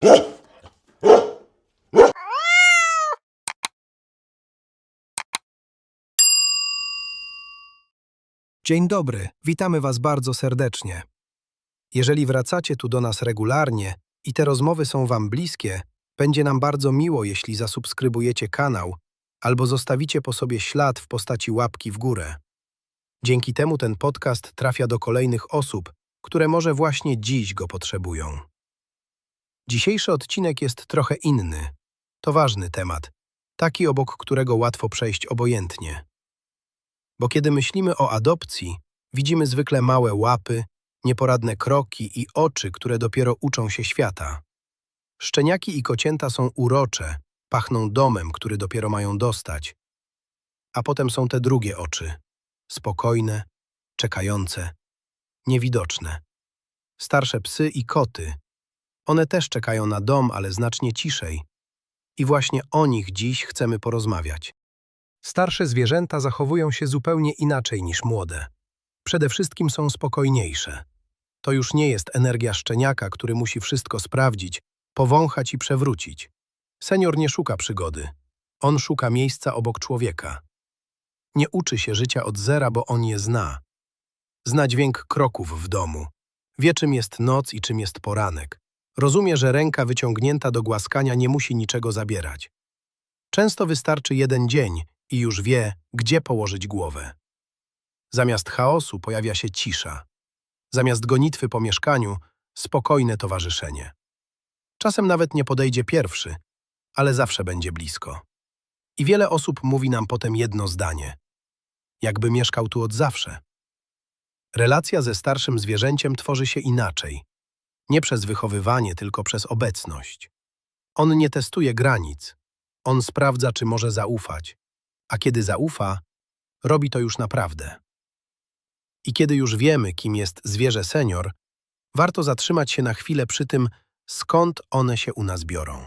Dzień dobry, witamy Was bardzo serdecznie. Jeżeli wracacie tu do nas regularnie i te rozmowy są Wam bliskie, będzie nam bardzo miło, jeśli zasubskrybujecie kanał albo zostawicie po sobie ślad w postaci łapki w górę. Dzięki temu ten podcast trafia do kolejnych osób, które może właśnie dziś go potrzebują. Dzisiejszy odcinek jest trochę inny. To ważny temat, taki obok którego łatwo przejść obojętnie. Bo kiedy myślimy o adopcji, widzimy zwykle małe łapy, nieporadne kroki i oczy, które dopiero uczą się świata. Szczeniaki i kocięta są urocze, pachną domem, który dopiero mają dostać. A potem są te drugie oczy, spokojne, czekające, niewidoczne. Starsze psy i koty. One też czekają na dom, ale znacznie ciszej. I właśnie o nich dziś chcemy porozmawiać. Starsze zwierzęta zachowują się zupełnie inaczej niż młode. Przede wszystkim są spokojniejsze. To już nie jest energia szczeniaka, który musi wszystko sprawdzić, powąchać i przewrócić. Senior nie szuka przygody. On szuka miejsca obok człowieka. Nie uczy się życia od zera, bo on je zna. Zna dźwięk kroków w domu. Wie, czym jest noc i czym jest poranek. Rozumie, że ręka wyciągnięta do głaskania nie musi niczego zabierać. Często wystarczy jeden dzień i już wie, gdzie położyć głowę. Zamiast chaosu pojawia się cisza. Zamiast gonitwy po mieszkaniu, spokojne towarzyszenie. Czasem nawet nie podejdzie pierwszy, ale zawsze będzie blisko. I wiele osób mówi nam potem jedno zdanie. Jakby mieszkał tu od zawsze. Relacja ze starszym zwierzęciem tworzy się inaczej. Nie przez wychowywanie, tylko przez obecność. On nie testuje granic. On sprawdza, czy może zaufać. A kiedy zaufa, robi to już naprawdę. I kiedy już wiemy, kim jest zwierzę senior, warto zatrzymać się na chwilę przy tym, skąd one się u nas biorą.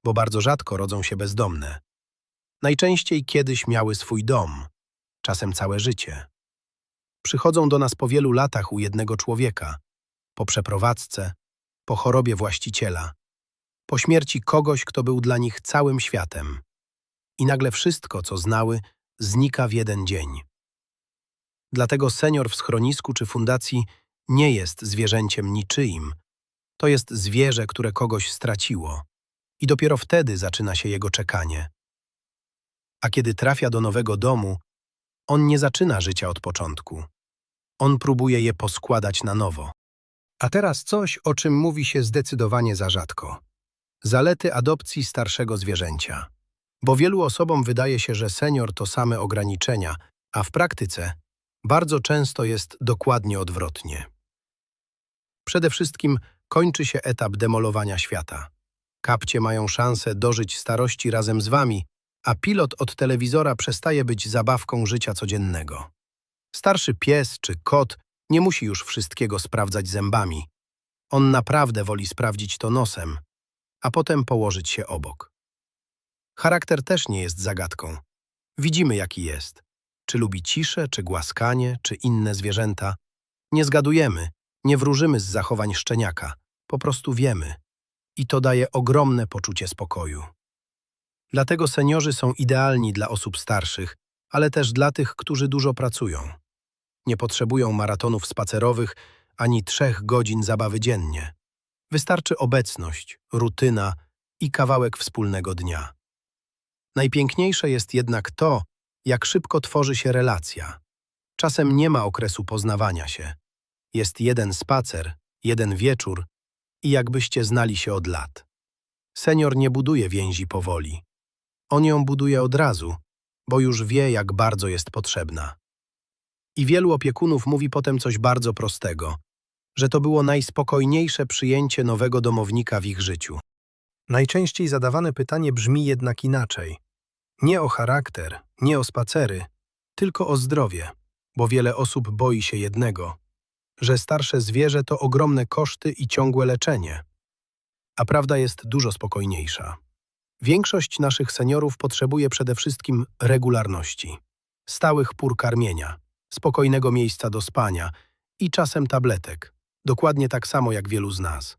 Bo bardzo rzadko rodzą się bezdomne. Najczęściej kiedyś miały swój dom, czasem całe życie. Przychodzą do nas po wielu latach u jednego człowieka, po przeprowadzce, po chorobie właściciela, po śmierci kogoś, kto był dla nich całym światem. I nagle wszystko, co znały, znika w jeden dzień. Dlatego senior w schronisku czy fundacji nie jest zwierzęciem niczyim. To jest zwierzę, które kogoś straciło. I dopiero wtedy zaczyna się jego czekanie. A kiedy trafia do nowego domu, on nie zaczyna życia od początku. On próbuje je poskładać na nowo. A teraz coś, o czym mówi się zdecydowanie za rzadko. Zalety adopcji starszego zwierzęcia. Bo wielu osobom wydaje się, że senior to same ograniczenia, a w praktyce bardzo często jest dokładnie odwrotnie. Przede wszystkim kończy się etap demolowania świata. Kapcie mają szansę dożyć starości razem z wami, a pilot od telewizora przestaje być zabawką życia codziennego. Starszy pies czy kot nie musi już wszystkiego sprawdzać zębami. On naprawdę woli sprawdzić to nosem, a potem położyć się obok. Charakter też nie jest zagadką. Widzimy, jaki jest. Czy lubi ciszę, czy głaskanie, czy inne zwierzęta. Nie zgadujemy, nie wróżymy z zachowań szczeniaka. Po prostu wiemy. I to daje ogromne poczucie spokoju. Dlatego seniorzy są idealni dla osób starszych, ale też dla tych, którzy dużo pracują. Nie potrzebują maratonów spacerowych ani 3 godzin zabawy dziennie. Wystarczy obecność, rutyna i kawałek wspólnego dnia. Najpiękniejsze jest jednak to, jak szybko tworzy się relacja. Czasem nie ma okresu poznawania się. Jest jeden spacer, jeden wieczór i jakbyście znali się od lat. Senior nie buduje więzi powoli. On ją buduje od razu, bo już wie, jak bardzo jest potrzebna. I wielu opiekunów mówi potem coś bardzo prostego, że to było najspokojniejsze przyjęcie nowego domownika w ich życiu. Najczęściej zadawane pytanie brzmi jednak inaczej. Nie o charakter, nie o spacery, tylko o zdrowie, bo wiele osób boi się jednego, że starsze zwierzę to ogromne koszty i ciągłe leczenie. A prawda jest dużo spokojniejsza. Większość naszych seniorów potrzebuje przede wszystkim regularności, stałych pór karmienia, spokojnego miejsca do spania i czasem tabletek, dokładnie tak samo jak wielu z nas.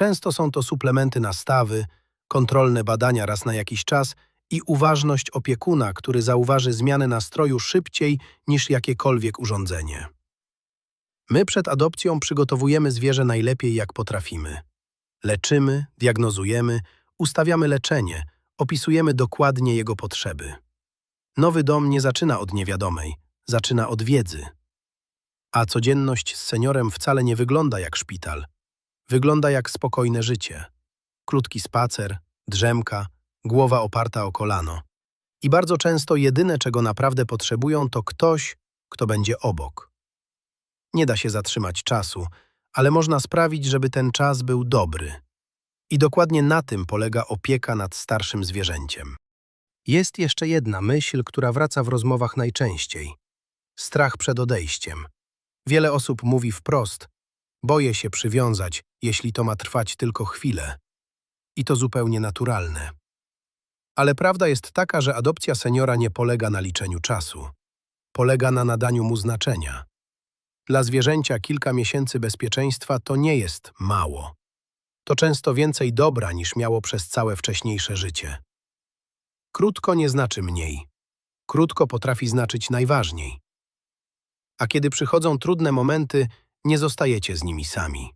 Często są to suplementy na stawy, kontrolne badania raz na jakiś czas i uważność opiekuna, który zauważy zmianę nastroju szybciej niż jakiekolwiek urządzenie. My przed adopcją przygotowujemy zwierzę najlepiej jak potrafimy. Leczymy, diagnozujemy, ustawiamy leczenie, opisujemy dokładnie jego potrzeby. Nowy dom nie zaczyna od niewiadomej, zaczyna od wiedzy. A codzienność z seniorem wcale nie wygląda jak szpital. Wygląda jak spokojne życie. Krótki spacer, drzemka, głowa oparta o kolano. I bardzo często jedyne, czego naprawdę potrzebują, to ktoś, kto będzie obok. Nie da się zatrzymać czasu, ale można sprawić, żeby ten czas był dobry. I dokładnie na tym polega opieka nad starszym zwierzęciem. Jest jeszcze jedna myśl, która wraca w rozmowach najczęściej. Strach przed odejściem. Wiele osób mówi wprost: boję się przywiązać, jeśli to ma trwać tylko chwilę. I to zupełnie naturalne. Ale prawda jest taka, że adopcja seniora nie polega na liczeniu czasu. Polega na nadaniu mu znaczenia. Dla zwierzęcia kilka miesięcy bezpieczeństwa to nie jest mało. To często więcej dobra niż miało przez całe wcześniejsze życie. Krótko nie znaczy mniej. Krótko potrafi znaczyć najważniej. A kiedy przychodzą trudne momenty, nie zostajecie z nimi sami.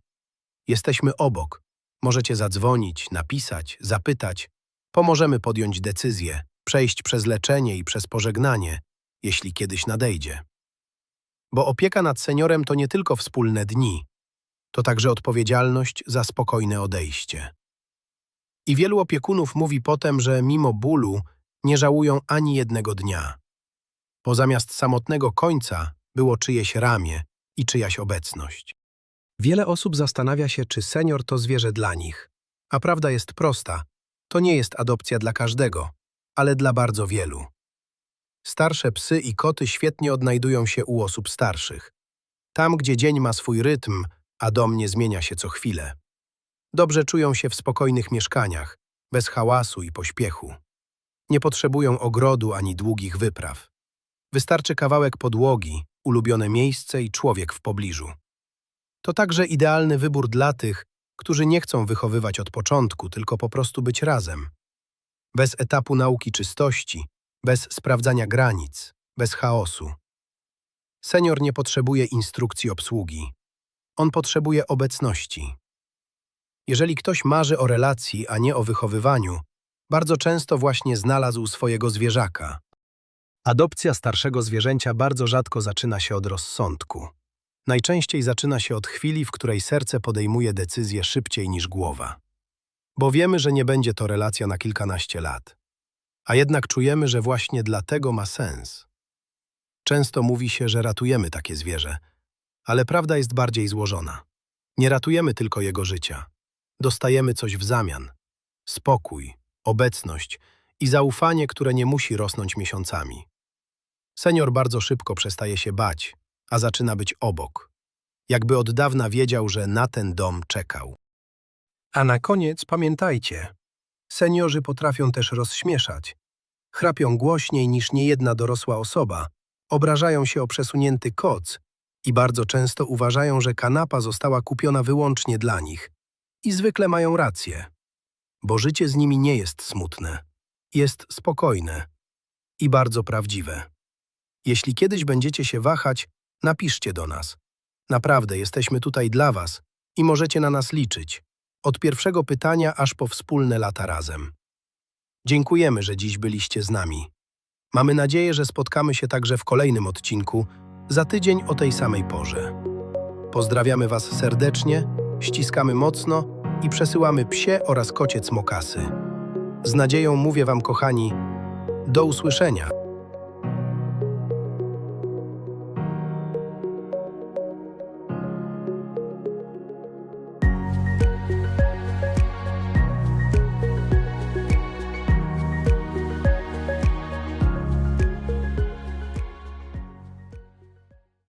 Jesteśmy obok. Możecie zadzwonić, napisać, zapytać. Pomożemy podjąć decyzję, przejść przez leczenie i przez pożegnanie, jeśli kiedyś nadejdzie. Bo opieka nad seniorem to nie tylko wspólne dni, to także odpowiedzialność za spokojne odejście. I wielu opiekunów mówi potem, że mimo bólu nie żałują ani jednego dnia. Bo zamiast samotnego końca było czyjeś ramię i czyjaś obecność. Wiele osób zastanawia się, czy senior to zwierzę dla nich. A prawda jest prosta. To nie jest adopcja dla każdego, ale dla bardzo wielu. Starsze psy i koty świetnie odnajdują się u osób starszych. Tam, gdzie dzień ma swój rytm, a dom nie zmienia się co chwilę. Dobrze czują się w spokojnych mieszkaniach, bez hałasu i pośpiechu. Nie potrzebują ogrodu ani długich wypraw. Wystarczy kawałek podłogi, ulubione miejsce i człowiek w pobliżu. To także idealny wybór dla tych, którzy nie chcą wychowywać od początku, tylko po prostu być razem. Bez etapu nauki czystości, bez sprawdzania granic, bez chaosu. Senior nie potrzebuje instrukcji obsługi. On potrzebuje obecności. Jeżeli ktoś marzy o relacji, a nie o wychowywaniu, bardzo często właśnie znalazł swojego zwierzaka. Adopcja starszego zwierzęcia bardzo rzadko zaczyna się od rozsądku. Najczęściej zaczyna się od chwili, w której serce podejmuje decyzję szybciej niż głowa. Bo wiemy, że nie będzie to relacja na kilkanaście lat. A jednak czujemy, że właśnie dlatego ma sens. Często mówi się, że ratujemy takie zwierzę, ale prawda jest bardziej złożona. Nie ratujemy tylko jego życia. Dostajemy coś w zamian. Spokój, obecność i zaufanie, które nie musi rosnąć miesiącami. Senior bardzo szybko przestaje się bać, a zaczyna być obok. Jakby od dawna wiedział, że na ten dom czekał. A na koniec pamiętajcie, seniorzy potrafią też rozśmieszać. Chrapią głośniej niż niejedna dorosła osoba, obrażają się o przesunięty koc i bardzo często uważają, że kanapa została kupiona wyłącznie dla nich. I zwykle mają rację, bo życie z nimi nie jest smutne, jest spokojne i bardzo prawdziwe. Jeśli kiedyś będziecie się wahać, napiszcie do nas. Naprawdę jesteśmy tutaj dla was i możecie na nas liczyć. Od pierwszego pytania aż po wspólne lata razem. Dziękujemy, że dziś byliście z nami. Mamy nadzieję, że spotkamy się także w kolejnym odcinku za tydzień o tej samej porze. Pozdrawiamy was serdecznie, ściskamy mocno i przesyłamy psie oraz kocie cmokasy. Z nadzieją mówię wam, kochani, do usłyszenia.